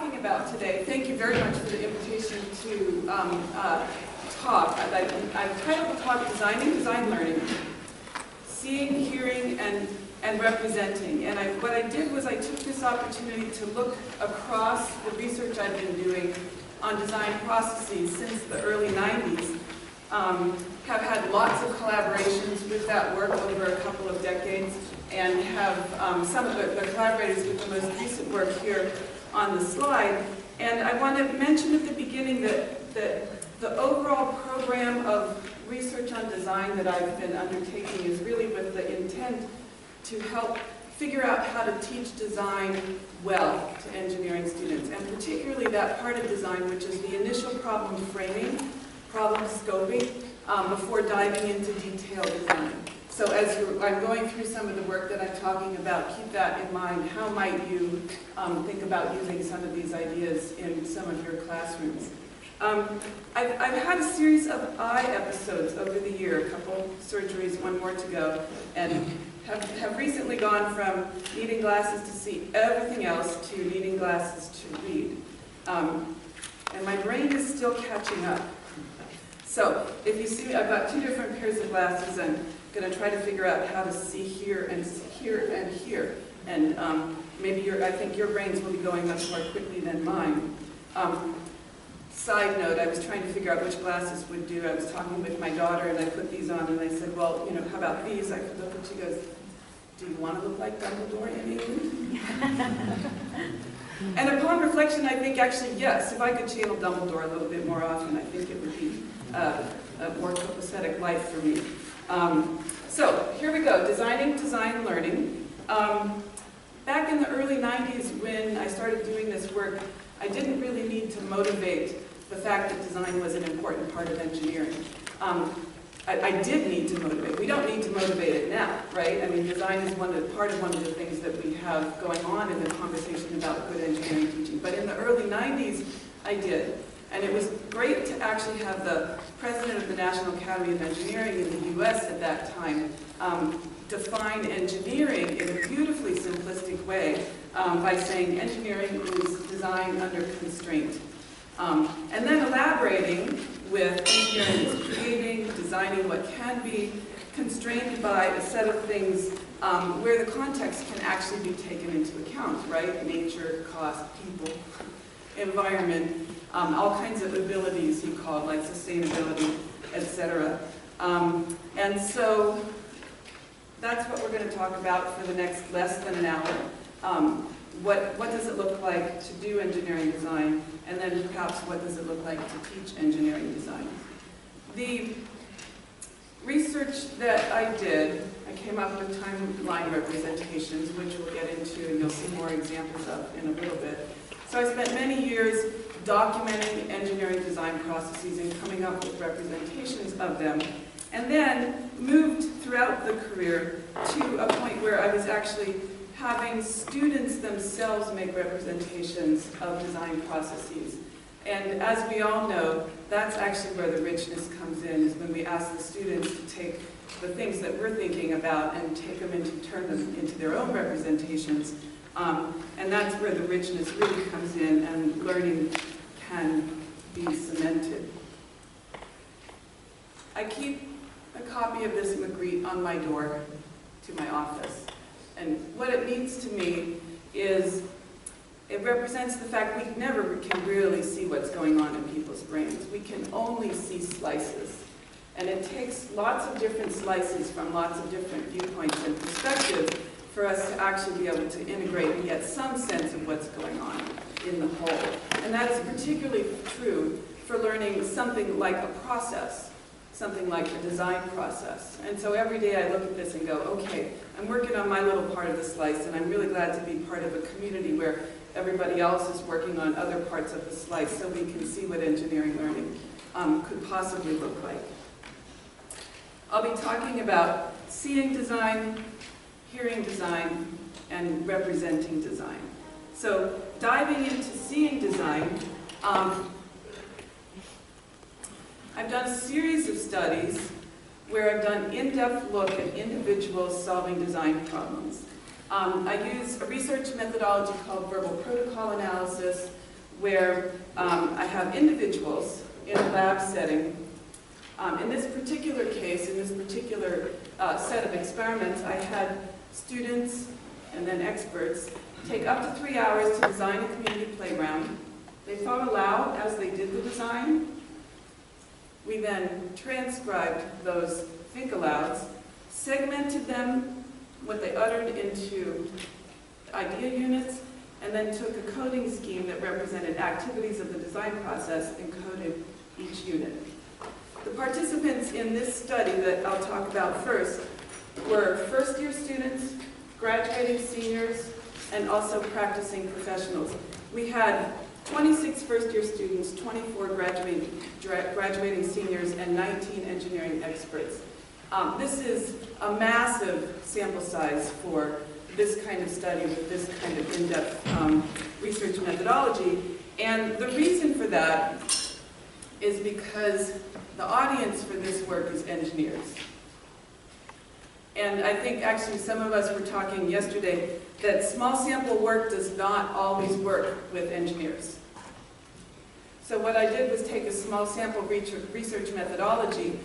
talking about today, thank you very much for the invitation to talk. I've titled the talk Designing Design Learning, Seeing, Hearing, and Representing. And what I did was I took this opportunity to look across the research I've been doing on design processes since the early 90s. Have had lots of collaborations with that work over a couple of decades, and have some of the collaborators with the most recent work here on the slide. And I want to mention at the beginning that the overall program of research on design that I've been undertaking is really with the intent to help figure out how to teach design well to engineering students, and particularly that part of design which is the initial problem framing, problem scoping, before diving into detailed design. So as I'm going through some of the work that I'm talking about, keep that in mind. How might you think about using some of these ideas in some of your classrooms? I've had a series of eye episodes over the year, a couple surgeries, one more to go, and have recently gone from needing glasses to see everything else to needing glasses to read. And my brain is still catching up. So if you see, I've got two different pairs of glasses. I'm going to try to figure out how to see here and here and here. And maybe I think your brains will be going much more quickly than mine. Side note, I was trying to figure out which glasses would do. I was talking with my daughter and I put these on and I said, well, you know, how about these? I could look and she goes, do you want to look like Dumbledore, Amy? And upon reflection, I think actually, yes, if I could channel Dumbledore a little bit more often, I think it would be a more copacetic life for me. So here we go, designing design learning. Back in the early 90s when I started doing this work, I didn't really need to motivate the fact that design was an important part of engineering. I did need to motivate. We don't need to motivate it now, right? I mean, design is part of one of the things that we have going on in the conversation about good engineering teaching. But in the early 90s, I did. And it was great to actually have the president of the National Academy of Engineering in the US at that time define engineering in a beautifully simplistic way by saying engineering is design under constraint. And then elaborating with engineering is creating, designing what can be, constrained by a set of things where the context can actually be taken into account, right? Nature, cost, people, environment, all kinds of abilities you called, like sustainability, etc. And so that's what we're going to talk about for the next less than an hour. What does it look like to do engineering design, and then perhaps what does it look like to teach engineering design. The research that I did, I came up with timeline representations, which we'll get into and you'll see more examples of in a little bit. So I spent many years documenting engineering design processes and coming up with representations of them, and then moved throughout the career to a point where I was actually having students themselves make representations of design processes. And as we all know, that's actually where the richness comes in, is when we ask the students to take the things that we're thinking about and turn them into their own representations. And that's where the richness really comes in and learning can be cemented. I keep a copy of this Magritte on my door to my office. And what it means to me is it represents the fact we never can really see what's going on in people's brains. We can only see slices. And it takes lots of different slices from lots of different viewpoints and perspectives for us to actually be able to integrate and get some sense of what's going on in the whole. And that is particularly true for learning something like a process, something like a design process. And so every day I look at this and go, okay, I'm working on my little part of the slice, and I'm really glad to be part of a community where everybody else is working on other parts of the slice so we can see what engineering learning could possibly look like. I'll be talking about seeing design, hearing design, and representing design. So diving into seeing design, I've done a series of studies where I've done in-depth look at individuals solving design problems. I use a research methodology called verbal protocol analysis, where I have individuals in a lab setting. In this particular case, in this particular set of experiments, I had students and then experts take up to 3 hours to design a community playground. They thought aloud as they did the design. We then transcribed those think-alouds, segmented them, what they uttered, into idea units, and then took a coding scheme that represented activities of the design process and coded each unit. The participants in this study that I'll talk about first were first-year students, graduating seniors, and also practicing professionals. We had 26 first-year students, 24 graduating seniors, and 19 engineering experts. This is a massive sample size for this kind of study with this kind of in-depth research methodology. And the reason for that is because the audience for this work is engineers. And I think actually some of us were talking yesterday that small sample work does not always work with engineers. So what I did was take a small sample research methodology,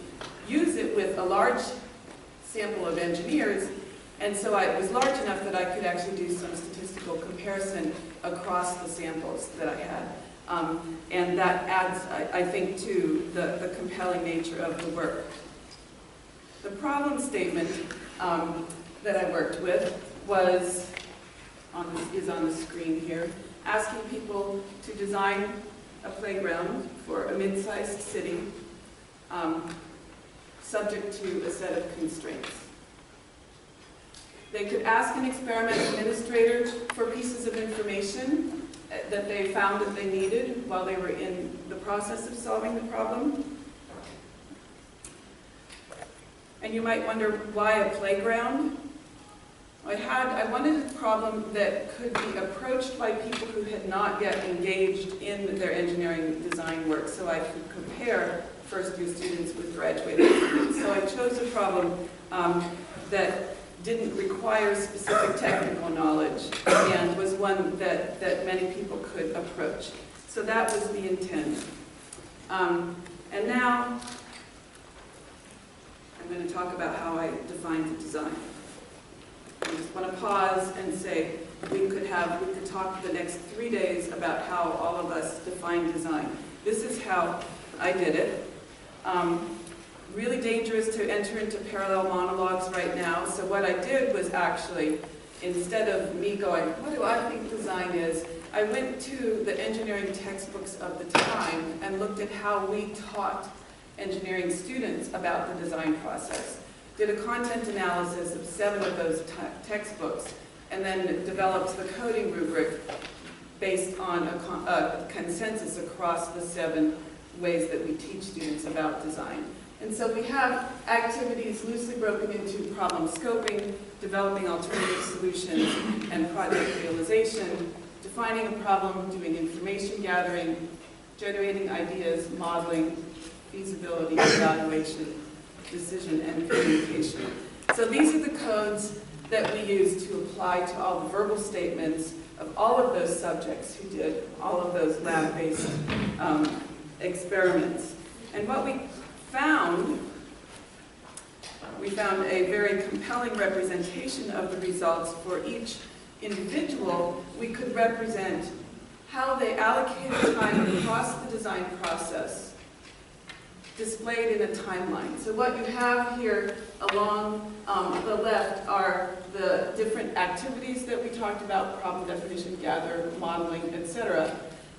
use it with a large sample of engineers, and so it was large enough that I could actually do some statistical comparison across the samples that I had. And that adds, I think, to the compelling nature of the work. The problem statement that I worked with was, is on the screen here, asking people to design a playground for a mid-sized city, subject to a set of constraints. They could ask an experiment administrator for pieces of information that they found that they needed while they were in the process of solving the problem. And you might wonder, why a playground? I wanted a problem that could be approached by people who had not yet engaged in their engineering design work, so I could compare first-year students with graduating students. So I chose a problem that didn't require specific technical knowledge and was one that many people could approach. So that was the intent. And now I'm going to talk about how I defined the design. I just want to pause and say we could talk the next 3 days about how all of us define design. This is how I did it. Really dangerous to enter into parallel monologues right now, so what I did was actually, instead of me going, what do I think design is, I went to the engineering textbooks of the time and looked at how we taught engineering students about the design process. Did a content analysis of 7 of those textbooks, and then developed the coding rubric based on a consensus across the 7 ways that we teach students about design. And so we have activities loosely broken into problem scoping, developing alternative solutions, and project realization, defining a problem, doing information gathering, generating ideas, modeling, feasibility, evaluation, decision, and communication. So these are the codes that we use to apply to all the verbal statements of all of those subjects who did all of those lab-based experiments. And what we found a very compelling representation of the results for each individual. We could represent how they allocated time across the design process, displayed in a timeline. So what you have here along the left are the different activities that we talked about: problem definition, gather, modeling, etc.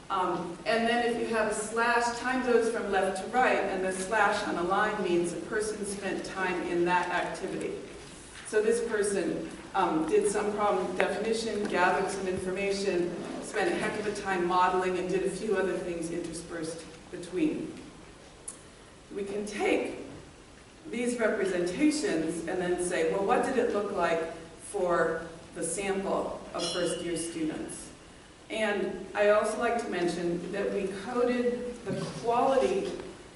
And then if you have a slash, time goes from left to right, and the slash on a line means a person spent time in that activity. So this person did some problem definition, gathered some information, spent a heck of a time modeling, and did a few other things interspersed between. We can take these representations and then say, well, what did it look like for the sample of first-year students? And I also like to mention that we coded the quality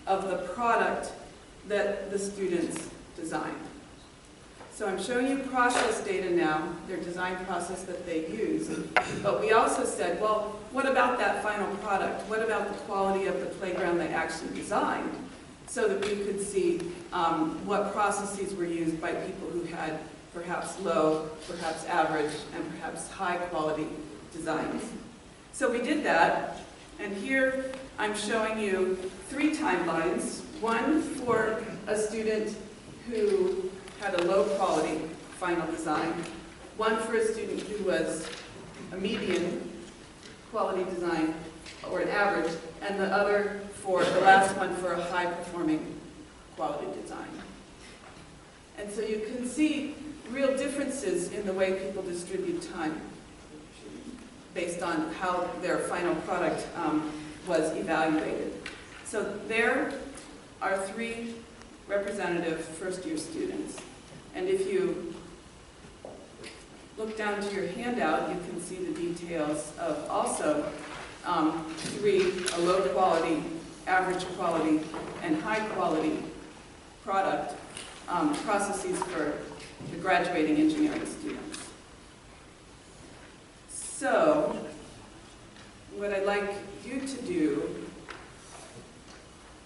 of the product that the students designed. So I'm showing you process data now, their design process that they use. But we also said, well, what about that final product? What about the quality of the playground they actually designed? So that we could see what processes were used by people who had perhaps low, perhaps average, and perhaps high quality designs. So we did that, and here I'm showing you 3 timelines. One for a student who had a low quality final design, one for a student who was a median quality design or an average, and the other for the last one for a high performing quality design. And so you can see real differences in the way people distribute time based on how their final product was evaluated. So there are 3 representative first-year students. And if you look down to your handout, you can see the details of also 3, a low quality, average quality, and high quality product processes for the graduating engineering students. So, what I'd like you to do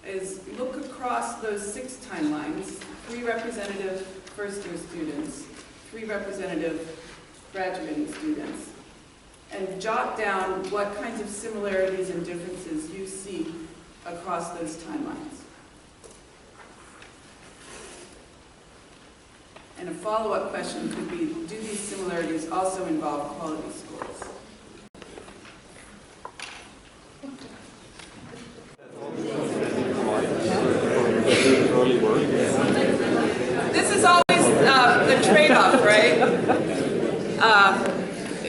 is look across those 6 timelines, 3 representative first-year students, 3 representative graduating students, and jot down what kinds of similarities and differences you see across those timelines. And a follow-up question could be, do these similarities also involve quality scores? This is always the trade-off, right?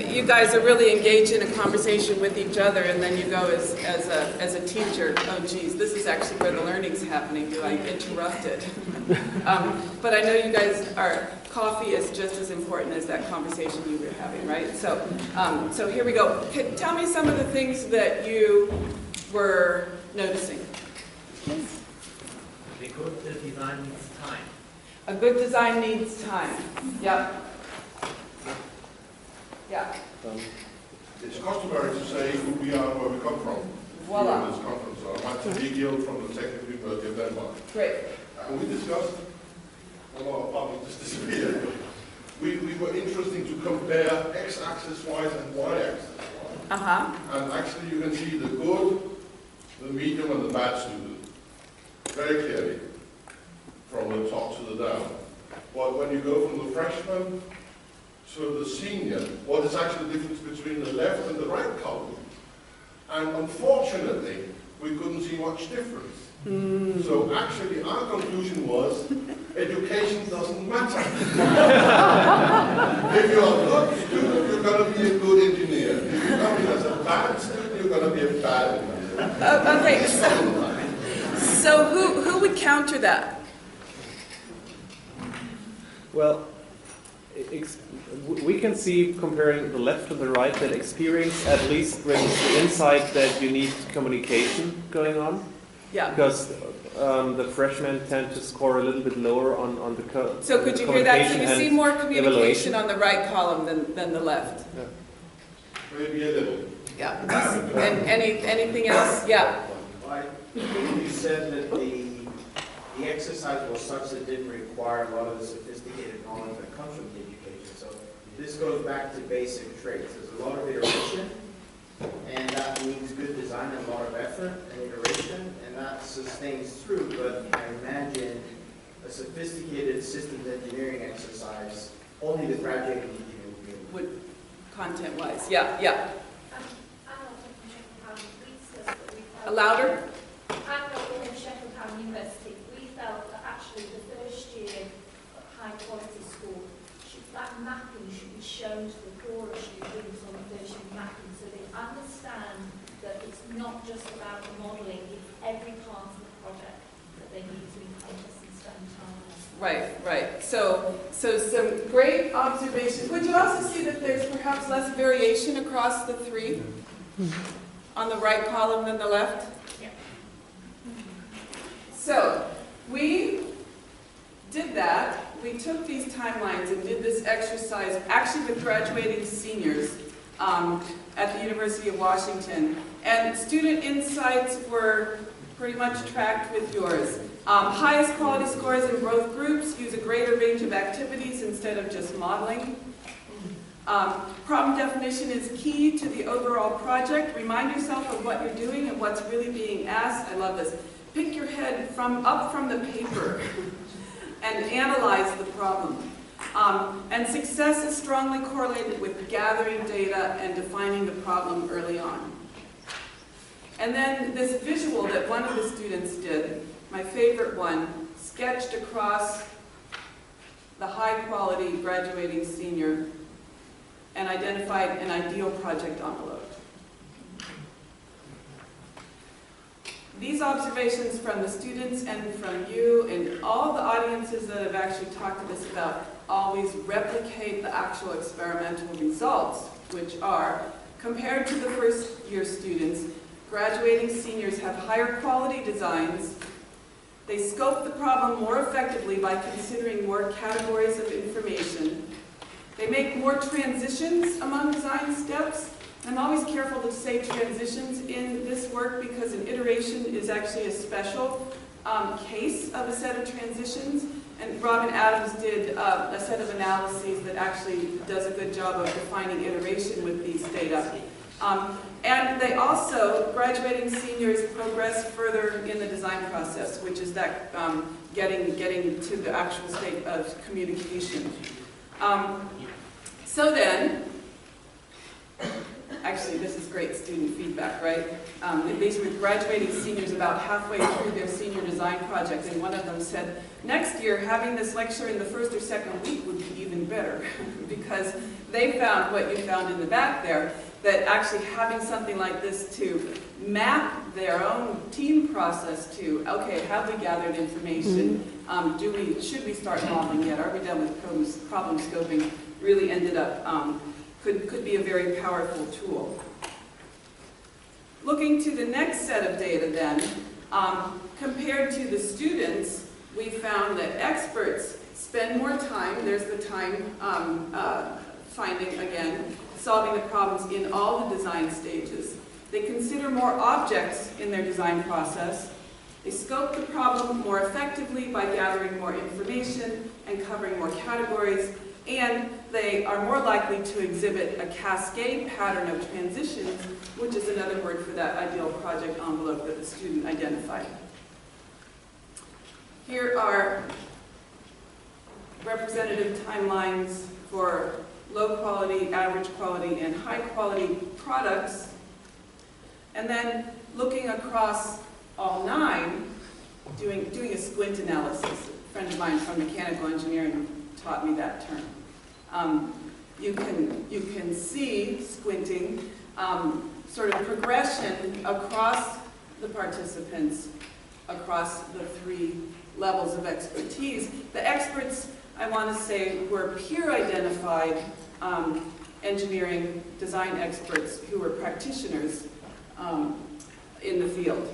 You guys are really engaged in a conversation with each other, and then you go as a teacher, oh geez, this is actually where the learning's happening. Do I interrupt it? But I know you guys are, coffee is just as important as that conversation you were having, right? So, so here we go. Tell me some of the things that you were noticing. A good design needs time. A good design needs time. Yep. Yeah. It's customary to say who we are and where we come from. Voila. In this conference. So I'm Atman from the Technical University of Denmark. Great. And we discussed, well, probably just disappeared. We were interested to compare x-axis wise and y-axis wise. And actually you can see the good, the medium, and the bad student very clearly from the top to the down. But when you go from the freshman to the senior, what is actually the difference between the left and the right column? And unfortunately, we couldn't see much difference. So actually our conclusion was, education doesn't matter. If you're a good student, you're going to be a good engineer. If you come in as a bad student, you're going to be a bad engineer. Okay, so who would counter that? Well, we can see, comparing the left to the right, that experience at least brings the insight that you need communication going on. Yeah. Because the freshmen tend to score a little bit lower on the So could you hear that? So you see more communication evaluation on the right column than the left? Yeah. Maybe a little. Yeah. And anything else? Yeah. You said that the exercise was such that it didn't require a lot of the sophisticated knowledge that comes from the education. So this goes back to basic traits. There's a lot of iteration, and that means good design and a lot of effort and iteration, and that sustains through. But I imagine a sophisticated systems engineering exercise, only the graduating engineer would be able to. Would content-wise? Yeah. Yeah. Louder. I'm not from Sheffield Town University. We felt that actually the first year high quality school, that mapping should be shown to the poorer students on the first year mapping so they understand that it's not just about the modelling, it's every part of the project that they need to encompass and spend time on. Right. So some great observations. Would you also see that there's perhaps less variation across the 3 on the right column than the left? Yeah. So we did that we took these timelines and did this exercise, actually with graduating seniors at the University of Washington. And student insights were pretty much tracked with yours. Highest quality scores in both groups use a greater range of activities instead of just modeling. Problem definition is key to the overall project. Remind yourself of what you're doing and what's really being asked. I love this. Pick your head up from the paper and analyze the problem. And success is strongly correlated with gathering data and defining the problem early on. And then this visual that one of the students did, my favorite one, sketched across the high-quality graduating senior and identified an ideal project envelope. These observations from the students and from you and all the audiences that have actually talked to us about always replicate the actual experimental results, which are, compared to the first-year students, graduating seniors have higher quality designs. They scope the problem more effectively by considering more categories of information. They make more transitions among design steps. I'm always careful to say transitions in this work because an iteration is actually a special case of a set of transitions. And Robin Adams did a set of analyses that actually does a good job of defining iteration with these data. And they also, graduating seniors progress further in the design process, which is that getting to the actual state of communication. So then, actually this is great student feedback, right? These were graduating seniors about halfway through their senior design project, and one of them said, next year having this lecture in the first or second week would be even better, because they found what you found in the back there, that actually having something like this to map their own team process to, okay, have we gathered information? Should we start modeling yet? Are we done with problem scoping? Really ended up, could be a very powerful tool. Looking to the next set of data then, compared to the students, we found that experts spend more time, there's the time finding again, solving the problems in all the design stages. They consider more objects in their design process. They scope the problem more effectively by gathering more information and covering more categories. And they are more likely to exhibit a cascade pattern of transitions, which is another word for that ideal project envelope that the student identified. Here are representative timelines for low quality, average quality, and high quality products. And then looking across all 9, doing a squint analysis. A friend of mine from mechanical engineering taught me that term. You can see, squinting, sort of progression across the participants, across the 3 levels of expertise. The experts, I want to say, were peer-identified engineering design experts who were practitioners in the field.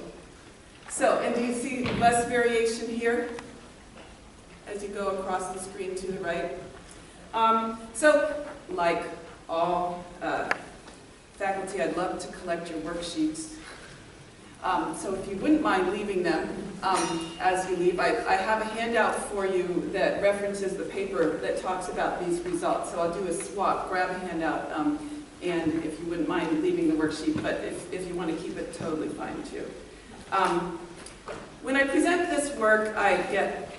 So, and do you see less variation here as you go across the screen to the right? So, like all faculty, I'd love to collect your worksheets. So if you wouldn't mind leaving them as you leave, I have a handout for you that references the paper that talks about these results. So I'll do a swap, grab a handout, and if you wouldn't mind leaving the worksheet, but if you want to keep it, totally fine too. When I present this work, I get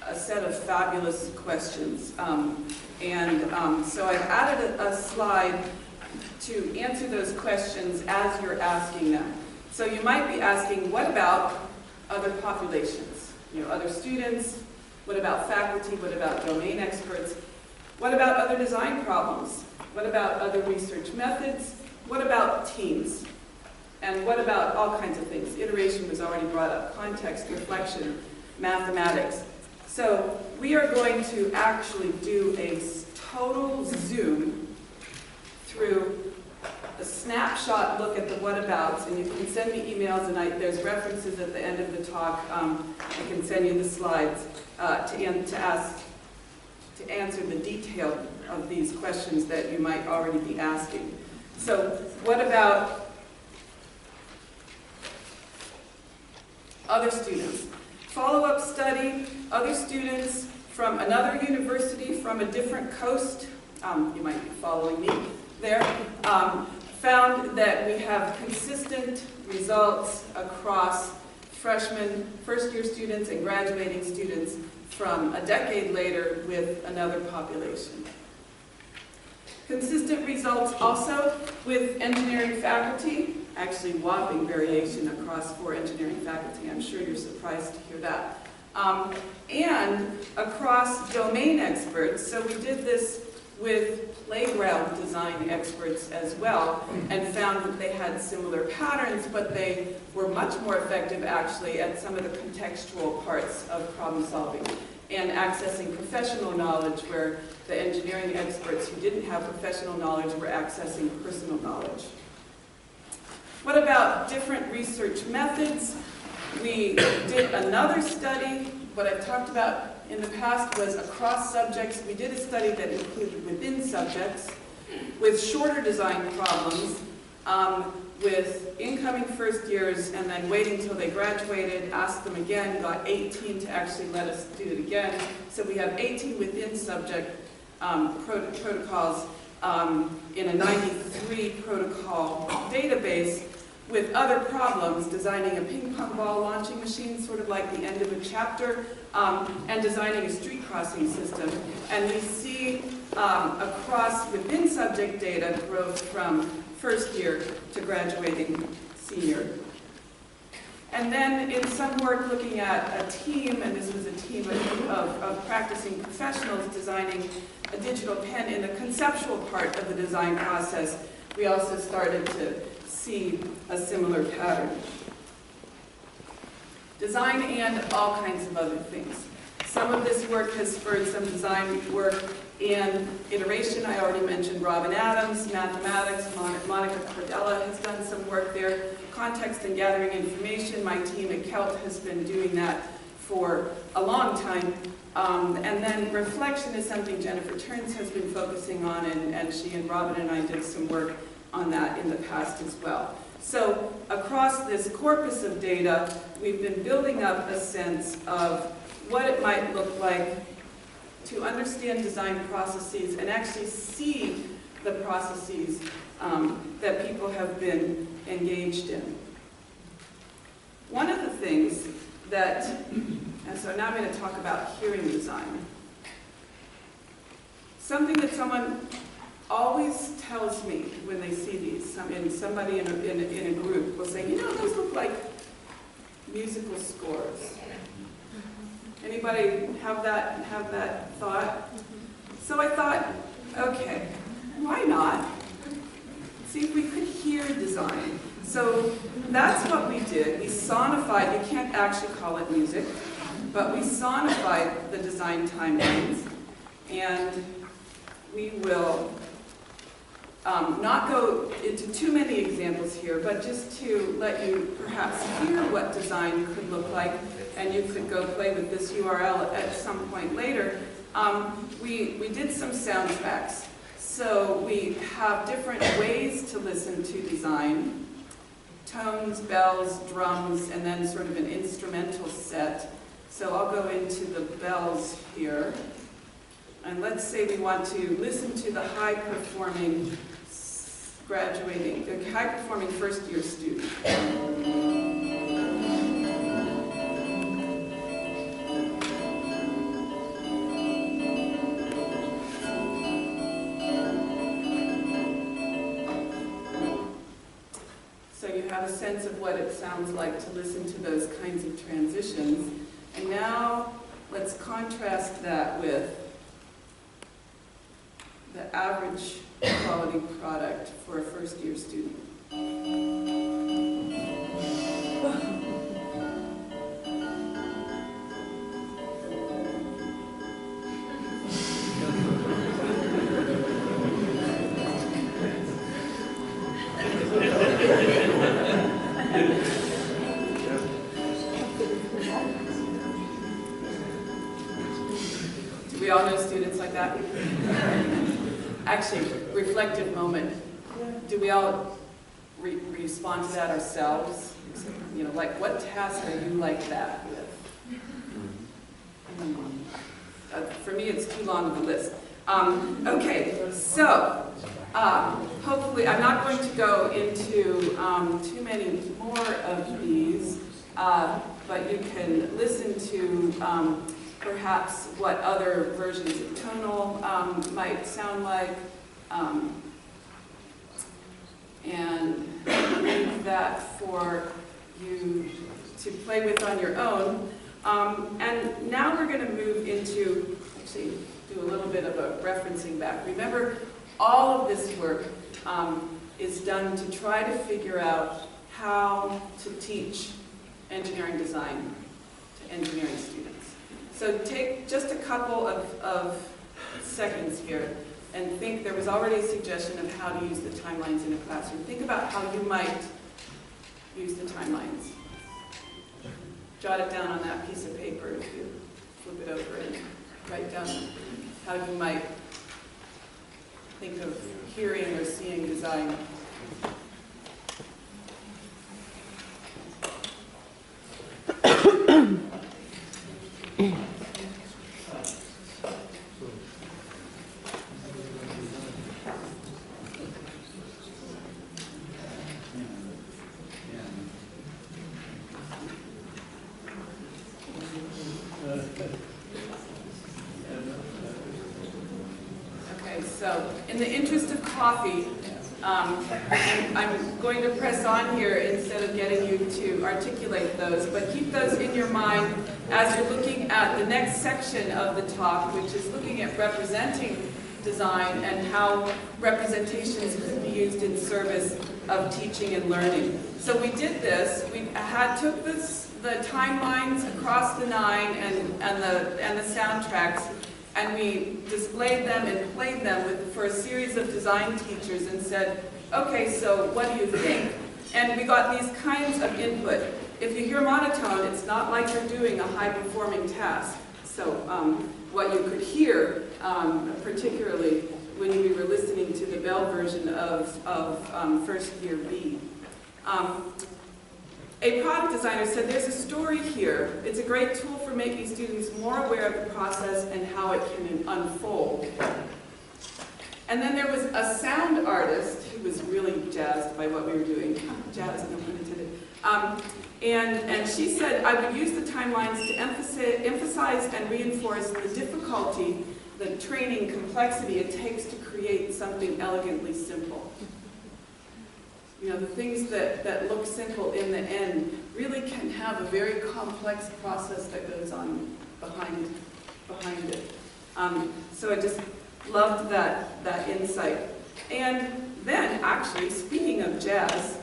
a set of fabulous questions. So I've added a slide to answer those questions as you're asking them. So you might be asking, what about other populations? You know, other students? What about faculty? What about domain experts? What about other design problems? What about other research methods? What about teams? And what about all kinds of things? Iteration was already brought up, context, reflection, mathematics. So we are going to actually do a total zoom through a snapshot look at the whatabouts, and you can send me emails, and there's references at the end of the talk. I can send you the slides to ask to answer the detail of these questions that you might already be asking. So what about other students? Follow-up study, other students from another university from a different coast, you might be following me there, found that we have consistent results across freshmen, first-year students, and graduating students from a decade later with another population. Consistent results also with engineering faculty, actually whopping variation across 4 engineering faculty. I'm sure you're surprised to hear that. And across domain experts, so we did this with playground design experts as well, and found that they had similar patterns, but they were much more effective actually at some of the contextual parts of problem solving and accessing professional knowledge, where the engineering experts who didn't have professional knowledge were accessing personal knowledge. What about different research methods? We did another study. What I've talked about in the past was across subjects. We did a study that included within subjects with shorter design problems, with incoming first years, and then waiting until they graduated, asked them again, got 18 to actually let us do it again. So we have 18 within subject protocols in a 93 protocol database with other problems, designing a ping pong ball launching machine, sort of like the end of a chapter, and designing a street crossing system. And we see across within subject data growth from first year to graduating senior. And then in some work looking at a team, and this was a team of practicing professionals designing a digital pen in the conceptual part of the design process, we also started to see a similar pattern. Design and all kinds of other things. Some of this work has spurred some design work in iteration. I already mentioned Robin Adams, mathematics. Monica Cordella has done some work there. Context and gathering information. My team at KELT has been doing that for a long time. And then reflection is something Jennifer Turns has been focusing on, and she and Robin and I did some work on that in the past as well. So across this corpus of data, we've been building up a sense of what it might look like to understand design processes and actually see the processes that people have been engaged in. One of the things that, and so now I'm going to talk about hearing design. Something that someone always tells me when they see these, somebody in a group will say, you know, those look like musical scores. Anybody have that thought? So I thought, okay, why not? See if we could hear design. So that's what we did. We sonified, you can't actually call it music, but we sonified the design timelines, and we will not go into too many examples here, but just to let you perhaps hear what design could look like, and you could go play with this URL at some point later. We did some soundtracks. So we have different ways to listen to design: tones, bells, drums, and then sort of an instrumental set. So I'll go into the bells here. And let's say we want to listen to the high-performing high-performing first-year student. So you have a sense of what it sounds like to listen to those kinds of transitions. And now let's contrast that with the average quality product for a first-year student. Do we all know students like that? Actually, reflective moment. Do we all respond to that ourselves? You know, like, what task are you like that with? For me, it's too long of a list. Okay, so hopefully, I'm not going to go into too many more of these, but you can listen to perhaps what other versions of tonal might sound like, and leave that for you to play with on your own. And now we're going to move into, actually do a little bit of a referencing back. Remember, all of this work is done to try to figure out how to teach engineering design to engineering students. So take just a couple of seconds here and think. There was already a suggestion of how to use the timelines in a classroom. Think about how you might use the timelines. Jot it down on that piece of paper if you flip it over and write down how you might think of hearing or seeing design. So, in the interest of coffee, I'm going to press on here instead of getting you to articulate those, but keep those in your mind as you're looking at the next section of the talk, which is looking at representing design and how representations could be used in service of teaching and learning. So we did this. We took the timelines across the 9 and the soundtracks, and we displayed them and played them for a series of design teachers and said, okay, so what do you think? And we got these kinds of input. If you hear monotone, it's not like you're doing a high-performing task. So what you could hear, particularly when we were listening to the Bell version of First Year B. A product designer said, there's a story here. It's a great tool for making students more aware of the process and how it can unfold. And then there was a sound artist who was really jazzed by what we were doing. Jazzed, no pun intended. And she said, I would use the timelines to emphasize and reinforce the difficulty, the training complexity it takes to create something elegantly simple. You know, the things that look simple in the end really can have a very complex process that goes on behind it. So I just loved that insight. And then, actually, speaking of jazz,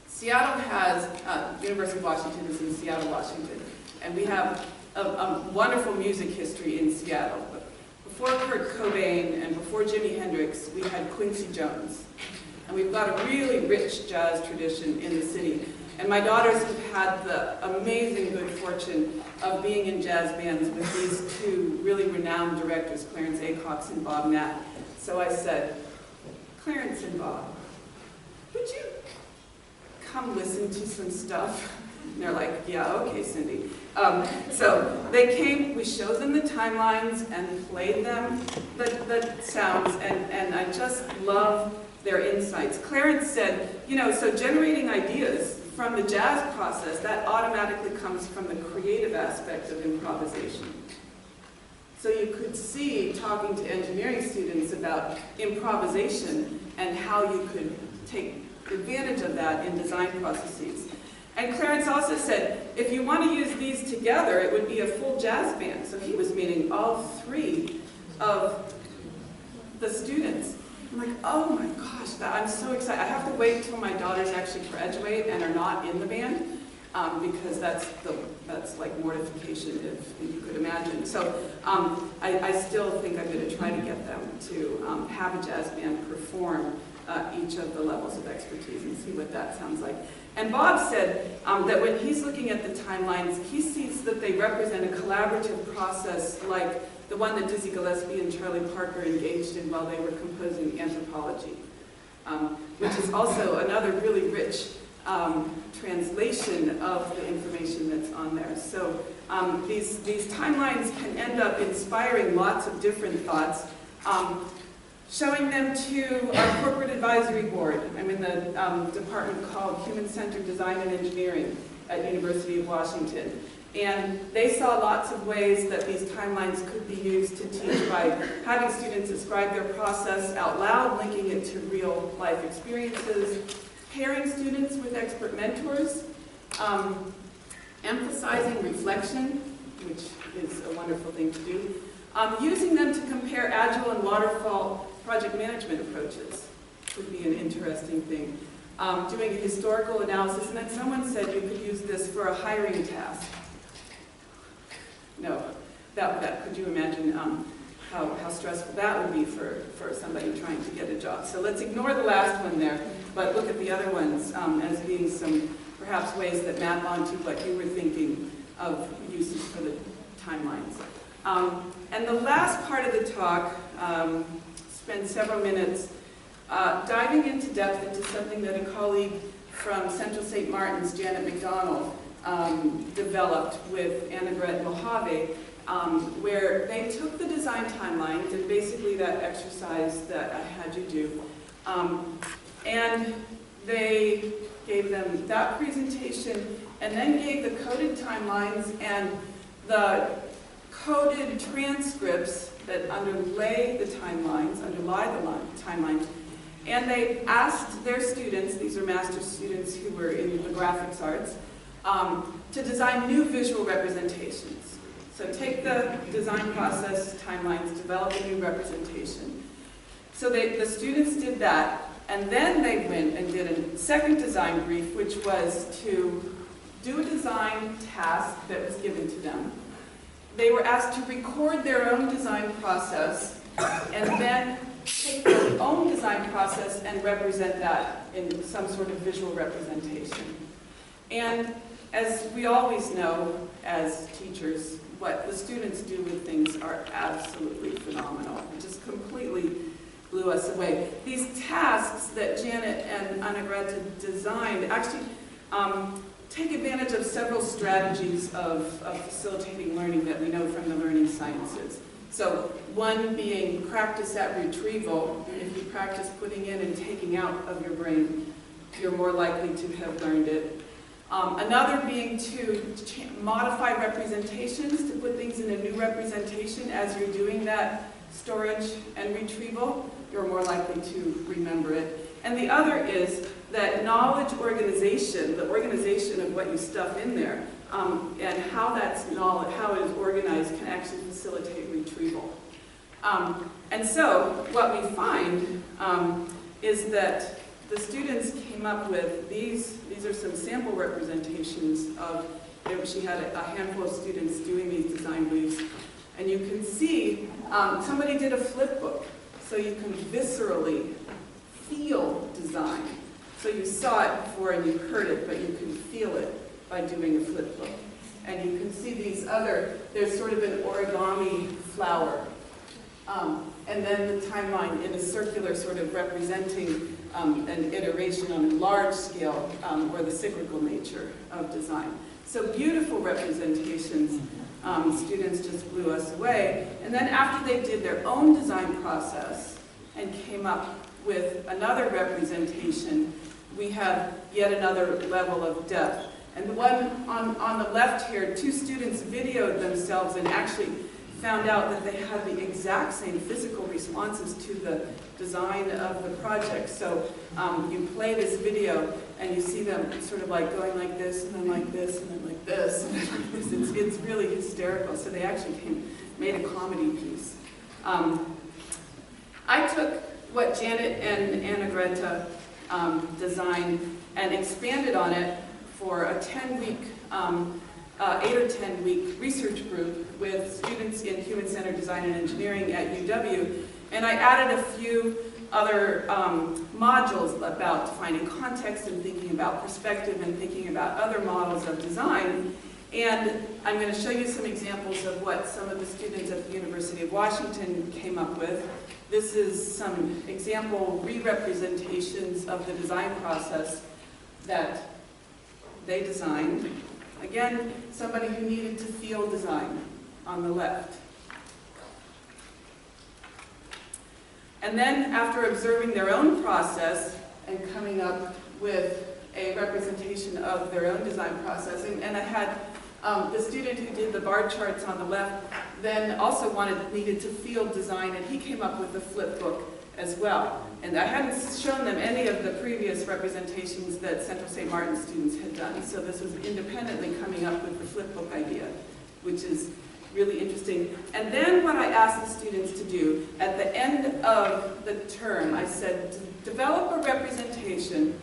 Seattle has, University of Washington is in Seattle, Washington, and we have a wonderful music history in Seattle. Before Kurt Cobain and before Jimi Hendrix, we had Quincy Jones. And we've got a really rich jazz tradition in the city. And my daughters have had the amazing good fortune of being in jazz bands with these two really renowned directors, Clarence Acox and Bob Natt. So I said, Clarence and Bob, would you come listen to some stuff? And they're like, yeah, okay, Cindy. So they came, we showed them the timelines and played them the sounds, and I just love their insights. Clarence said, you know, so generating ideas from the jazz process, that automatically comes from the creative aspect of improvisation. So you could see, talking to engineering students about improvisation and how you could take advantage of that in design processes. And Clarence also said, if you want to use these together, it would be a full jazz band. So he was meaning all 3 of the students. I'm like, oh my gosh, I'm so excited. I have to wait until my daughters actually graduate and are not in the band, because that's like mortification, if you could imagine. So I still think I'm going to try to get them to have a jazz band perform each of the levels of expertise and see what that sounds like. And Bob said that when he's looking at the timelines, he sees that they represent a collaborative process like the one that Dizzy Gillespie and Charlie Parker engaged in while they were composing Anthropology, which is also another really rich translation of the information that's on there. So these timelines can end up inspiring lots of different thoughts. Showing them to our corporate advisory board. I'm in the department called Human-Centered Design and Engineering at University of Washington. And they saw lots of ways that these timelines could be used to teach by having students describe their process out loud, linking it to real life experiences, pairing students with expert mentors, emphasizing reflection, which is a wonderful thing to do, using them to compare Agile and Waterfall project management approaches would be an interesting thing. Doing a historical analysis, and then someone said you could use this for a hiring task. No, could you imagine how stressful that would be for somebody trying to get a job? So let's ignore the last one there, but look at the other ones as being some perhaps ways that map onto what you were thinking of uses for the timelines. And the last part of the talk, spend several minutes diving into depth into something that a colleague from Central St. Martin's, Janet McDonald, developed with Annegret Mojave, where they took the design timelines and basically that exercise that I had you do, and they gave them that presentation and then gave the coded timelines and the coded transcripts that underlie the timelines, and they asked their students, these are master's students who were in the graphics arts, to design new visual representations. So take the design process, timelines, develop a new representation. So the students did that, and then they went and did a second design brief, which was to do a design task that was given to them. They were asked to record their own design process and then take their own design process and represent that in some sort of visual representation. And as we always know as teachers, what the students do with things are absolutely phenomenal. It just completely blew us away. These tasks that Janet and Annegret designed actually take advantage of several strategies of facilitating learning that we know from the learning sciences. So one being practice at retrieval. If you practice putting in and taking out of your brain, you're more likely to have learned it. Another being to modify representations, to put things in a new representation as you're doing that storage and retrieval, you're more likely to remember it. And the other is that knowledge organization, the organization of what you stuff in there, and how that's knowledge, how it is organized, can actually facilitate retrieval. And so what we find is that the students came up with these are some sample representations of, she had a handful of students doing these design briefs, and you can see somebody did a flip book, so you can viscerally feel design. So you saw it before and you heard it, but you can feel it by doing a flip book. And you can see these other, there's sort of an origami flower. And then the timeline in a circular sort of representing an iteration on a large scale, or the cyclical nature of design. So beautiful representations. Students just blew us away. And then after they did their own design process and came up with another representation, we have yet another level of depth. And the one on the left here, two students videoed themselves and actually found out that they had the exact same physical responses to the design of the project. So you play this video and you see them sort of like going like this and then like this and then like this and then like this. It's really hysterical. So they actually made a comedy piece. I took what Janet and Annegret designed and expanded on it for a 10-week, 8 or 10-week research group with students in human-centered design and engineering at UW. And I added a few other modules about defining context and thinking about perspective and thinking about other models of design. And I'm going to show you some examples of what some of the students at the University of Washington came up with. This is some example re-representations of the design process that they designed. Again, somebody who needed to feel design on the left. And then after observing their own process and coming up with a representation of their own design process, and I had the student who did the bar charts on the left then also needed to feel design, and he came up with the flip book as well. And I hadn't shown them any of the previous representations that Central St. Martin students had done, so this was independently coming up with the flip book idea, which is really interesting. And then what I asked the students to do, at the end of the term, I said, develop a representation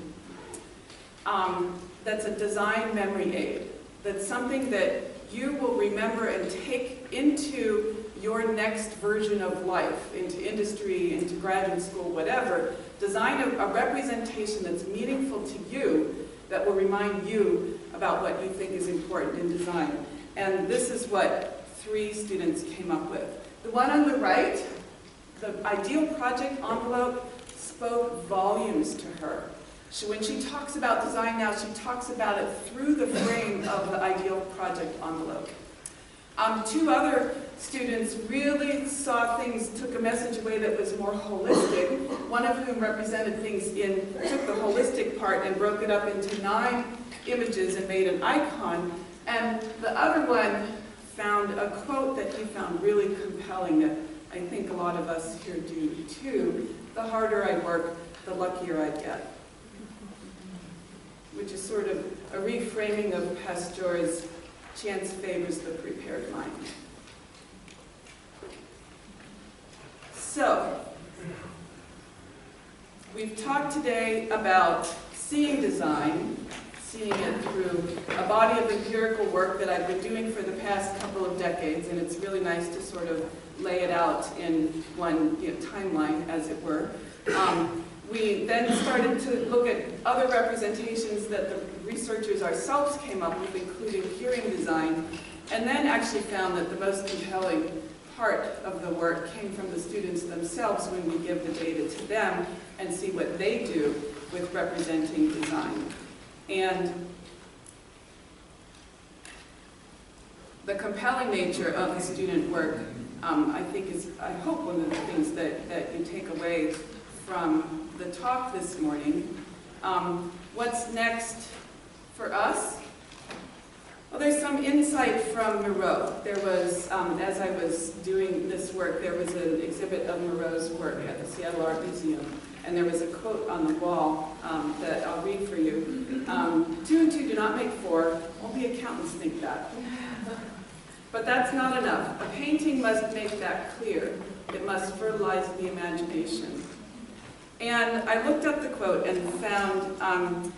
that's a design memory aid. That's something that you will remember and take into your next version of life, into industry, into graduate school, whatever. Design a representation that's meaningful to you, that will remind you about what you think is important in design. And this is what 3 students came up with. The one on the right, the ideal project envelope, spoke volumes to her. When she talks about design now, she talks about it through the frame of the ideal project envelope. 2 other students really saw things, took a message away that was more holistic, one of whom represented things took the holistic part and broke it up into 9 images and made an icon, and the other one found a quote that he found really compelling that I think a lot of us here do too. The harder I work, the luckier I get. Which is sort of a reframing of Pasteur's chance favors the prepared mind. So, we've talked today about seeing design, seeing it through a body of empirical work that I've been doing for the past couple of decades, and it's really nice to sort of lay it out in one timeline, as it were. We then started to look at other representations that the researchers ourselves came up with, including hearing design, and then actually found that the most compelling part of the work came from the students themselves when we give the data to them and see what they do with representing design. And the compelling nature of the student work, I think is, I hope, one of the things that you take away from the talk this morning. What's next for us? Well, there's some insight from Moreau. There was, as I was doing this work, there was an exhibit of Moreau's work at the Seattle Art Museum, and there was a quote on the wall that I'll read for you. 2 and 2 do not make 4, only accountants think that. But that's not enough. A painting must make that clear. It must fertilize the imagination. And I looked up the quote and found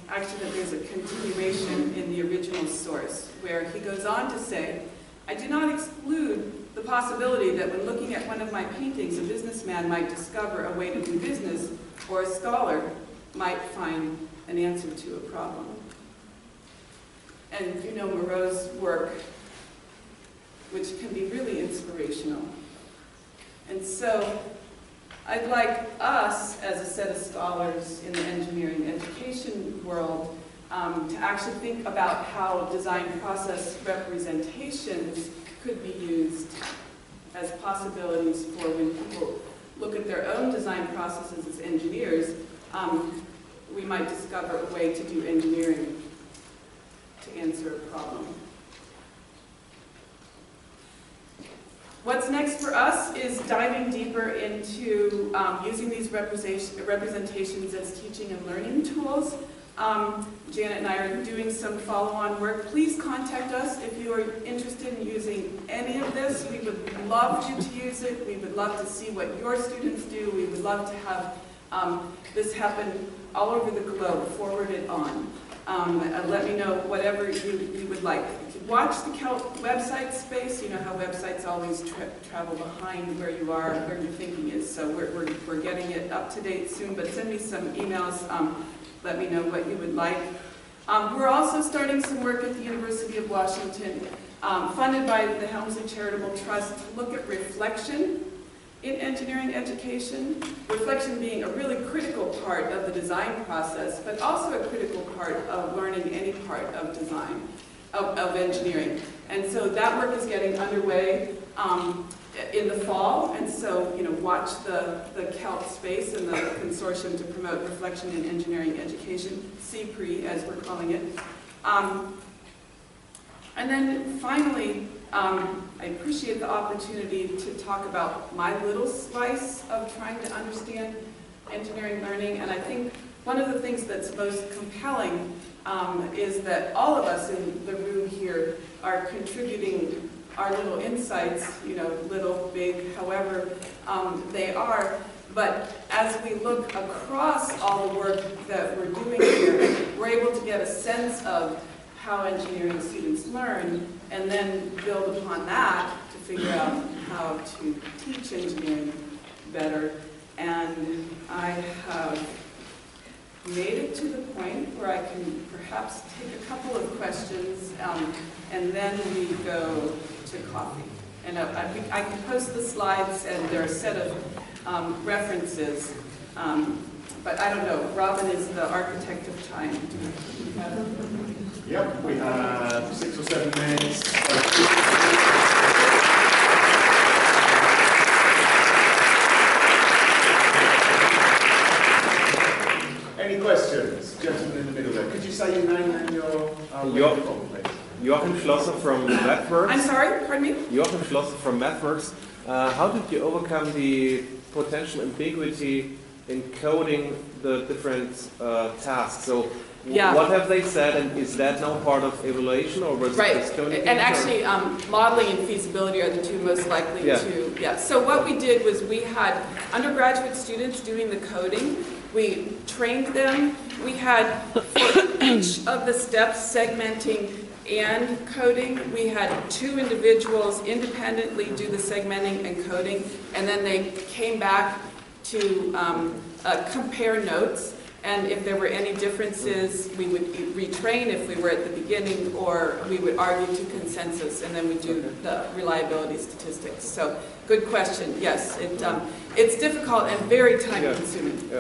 actually that there's a continuation in the original source, where he goes on to say, I do not exclude the possibility that when looking at one of my paintings, a businessman might discover a way to do business, or a scholar might find an answer to a problem. And you know Moreau's work, which can be really inspirational. And so I'd like us, as a set of scholars in the engineering education world, to actually think about how design process representations could be used as possibilities for when people look at their own design processes as engineers, we might discover a way to do engineering to answer a problem. What's next for us is diving deeper into using these representations as teaching and learning tools. Janet and I are doing some follow-on work. Please contact us if you are interested in using any of this. We would love you to use it. We would love to see what your students do. We would love to have this happen all over the globe, forward it on. Let me know whatever you would like. Watch the website space. You know how websites always travel behind where you are, where your thinking is. So we're getting it up to date soon, but send me some emails. Let me know what you would like. We're also starting some work at the University of Washington, funded by the Helmsley Charitable Trust, to look at reflection in engineering education. Reflection being a really critical part of the design process, but also a critical part of learning any part of design, of engineering. And so that work is getting underway in the fall, and so watch the CALT space and the Consortium to Promote Reflection in Engineering Education, CPRE as we're calling it. And then finally, I appreciate the opportunity to talk about my little slice of trying to understand engineering learning, and I think one of the things that's most compelling is that all of us in the room here are contributing our little insights, little, big, however they are. But as we look across all the work that we're doing here, we're able to get a sense of how engineering students learn, and then build upon that to figure out how to teach engineering better. And I have made it to the point where I can perhaps take a couple of questions, and then we go to coffee. And I can post the slides, and there are a set of references, but I don't know. Robin is the architect of time. Do you have Yep, we have 6 or 7 minutes. Any questions? Gentleman in the middle there. Could you say your name and your microphone, please? Joachim Schlosser from MathWorks. I'm sorry, pardon me? Joachim Schlosser from MathWorks. How did you overcome the potential ambiguity in coding the different tasks? So, Yeah. what have they said, and is that now part of evaluation, or was Right, it coding? and actually modeling and feasibility are the two most likely to, So what we did was we had undergraduate students doing the coding. We trained them. We had for each of the steps segmenting and coding. We had 2 individuals independently do the segmenting and coding, and then they came back to compare notes. And if there were any differences, we would retrain if we were at the beginning, or we would argue to consensus, and then we do the reliability statistics. So, good question. Yes, it's difficult and very time-consuming.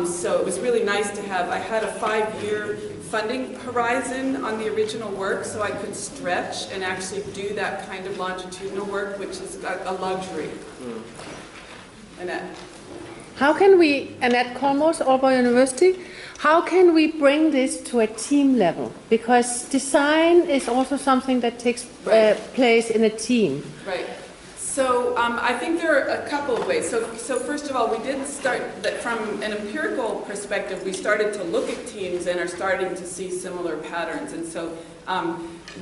So it was really nice to have. I had a 5-year funding horizon on the original work, so I could stretch and actually do that kind of longitudinal work, which is a luxury. Annette. How can we, and at Cornwall Aalborg University, how can we bring this to a team level? Because design is also something that takes place in a team. Right. So I think there are a couple of ways. So first of all, we did start that from an empirical perspective. We started to look at teams and are starting to see similar patterns, and so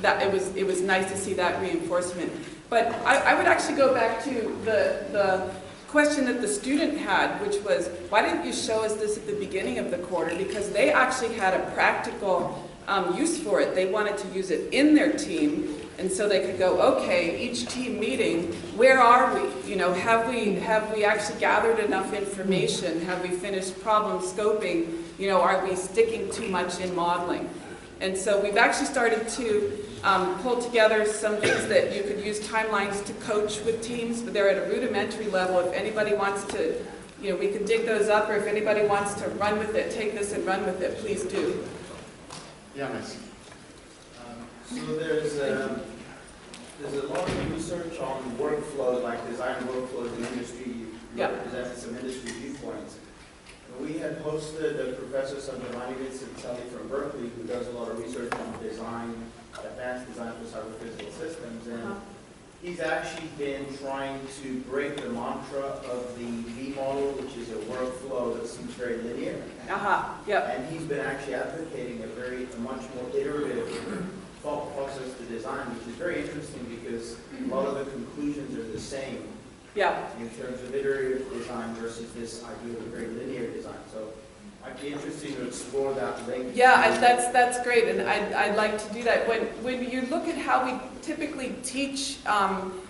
that it was nice to see that reinforcement. But I would actually go back to the question that the student had, which was, why didn't you show us this at the beginning of the quarter? Because they actually had a practical use for it. They wanted to use it in their team, and so they could go, okay, each team meeting, where are we? Have we actually gathered enough information? Have we finished problem scoping? Are we sticking too much in modeling? And so we've actually started to pull together some things that you could use timelines to coach with teams, but they're at a rudimentary level. If anybody wants to, we can dig those up, or if anybody wants to run with it, take this and run with it, please do. Yeah, nice. So there's a lot of research on workflows, like design workflows in industry. You presented some industry viewpoints. We had hosted a Professor Sandramani Vincent from Berkeley, who does a lot of research on design, advanced design for cyber-physical systems, and he's actually been trying to break the mantra of the V model, which is a workflow that seems very linear. And he's been actually advocating a much more iterative thought process to design, which is very interesting because a lot of the conclusions are the same. In terms of iterative design versus this idea of a very linear design. So I'd be interested to explore that link. That's great, and I'd like to do that. When you look at how we typically teach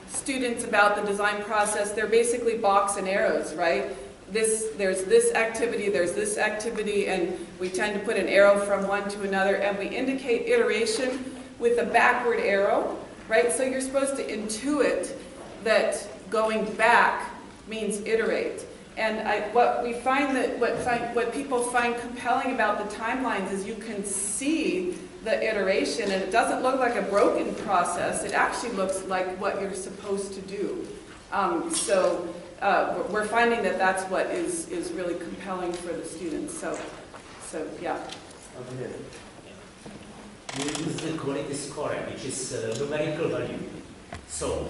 students about the design process, they're basically box and arrows, right? there's this activity, and we tend to put an arrow from one to another, and we indicate iteration with a backward arrow, right? So you're supposed to intuit that going back means iterate. And what people find compelling about the timelines is you can see the iteration, and it doesn't look like a broken process. It actually looks like what you're supposed to do. We're finding that that's what is really compelling for the students. So yeah. You use the quality score, which is numerical value. So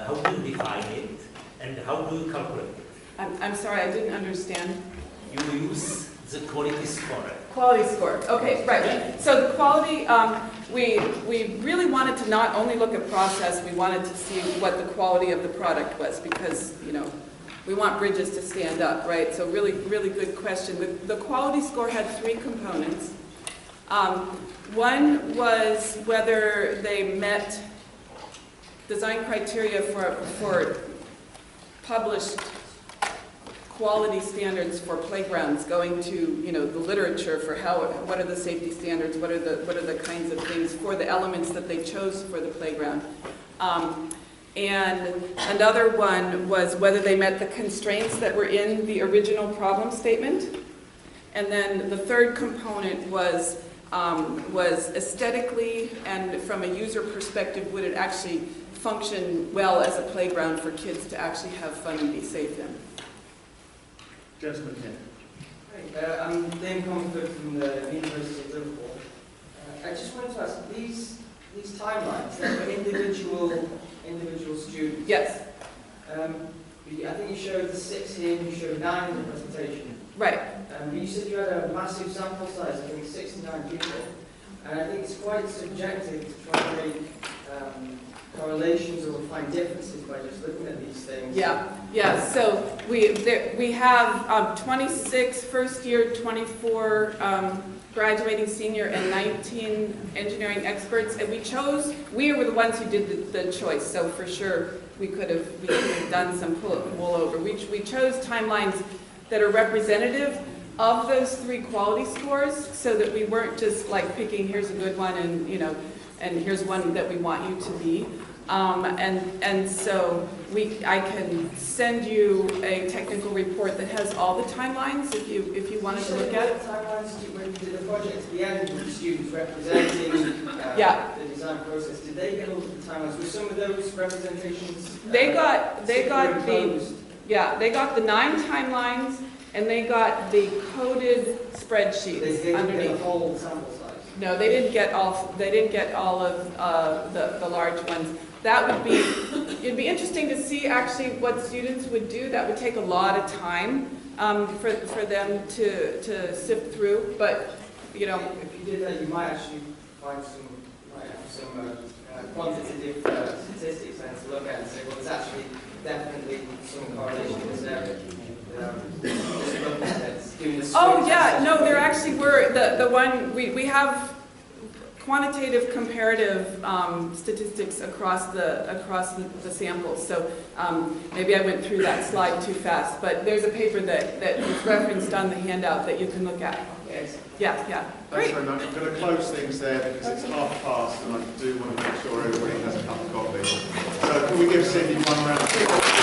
how do you define it, and how do you calculate it? I'm sorry, I didn't understand. You use the quality score. Quality score. Okay, right. So the quality, we really wanted to not only look at process, we wanted to see what the quality of the product was, because, you know, we want bridges to stand up, right? So really, really good question. The quality score had 3 components. One was whether they met design criteria for published quality standards for playgrounds, going to, you know, the literature for what are the safety standards, what are the kinds of things for the elements that they chose for the playground. And another one was whether they met the constraints that were in the original problem statement. And then the third component was aesthetically and from a user perspective, would it actually function well as a playground for kids to actually have fun and be safe in. Gentleman here. Hi, I'm Dan Comfort from the University of Liverpool. I just wanted to ask, these timelines, they're for individual students. Yes. I think you showed the 6 here and you showed 9 in the presentation. Right. But you said you had a massive sample size, I think 69 people. And I think it's quite subjective to try to make correlations or find differences by just looking at these things. Yeah. So we have 26 first year, 24 graduating senior, and 19 engineering experts. And we were the ones who did the choice. So for sure we could have done some pull over. We chose timelines that are representative of those 3 quality scores, so that we weren't just like picking here's a good one and and here's one that we want you to be. So I can send you a technical report that has all the timelines if you wanted to look at it. Timelines, when you did the project at the end with the students representing the design process, did they get all of the timelines? Were some of those representations? They got the 9 timelines, and they got the coded spreadsheets they didn't underneath. get the whole sample size. No, they didn't get all. They didn't get all of the large ones. That would be. It'd be interesting to see actually what students would do. That would take a lot of time for them to sift through. But if you did that, you might actually find some quantitative statistics and to look at and say, well, there's actually definitely some correlation in this area. Oh yeah, no, there actually were the one we have quantitative comparative statistics across the samples. So maybe I went through that slide too fast, but there's a paper that is referenced on the handout that you can look at. Yes. Yeah. Thanks Great. very much. I'm going to close things there because it's 1:30 and I do want to make sure everybody has a cup of coffee. So can we give Cindy one round of applause?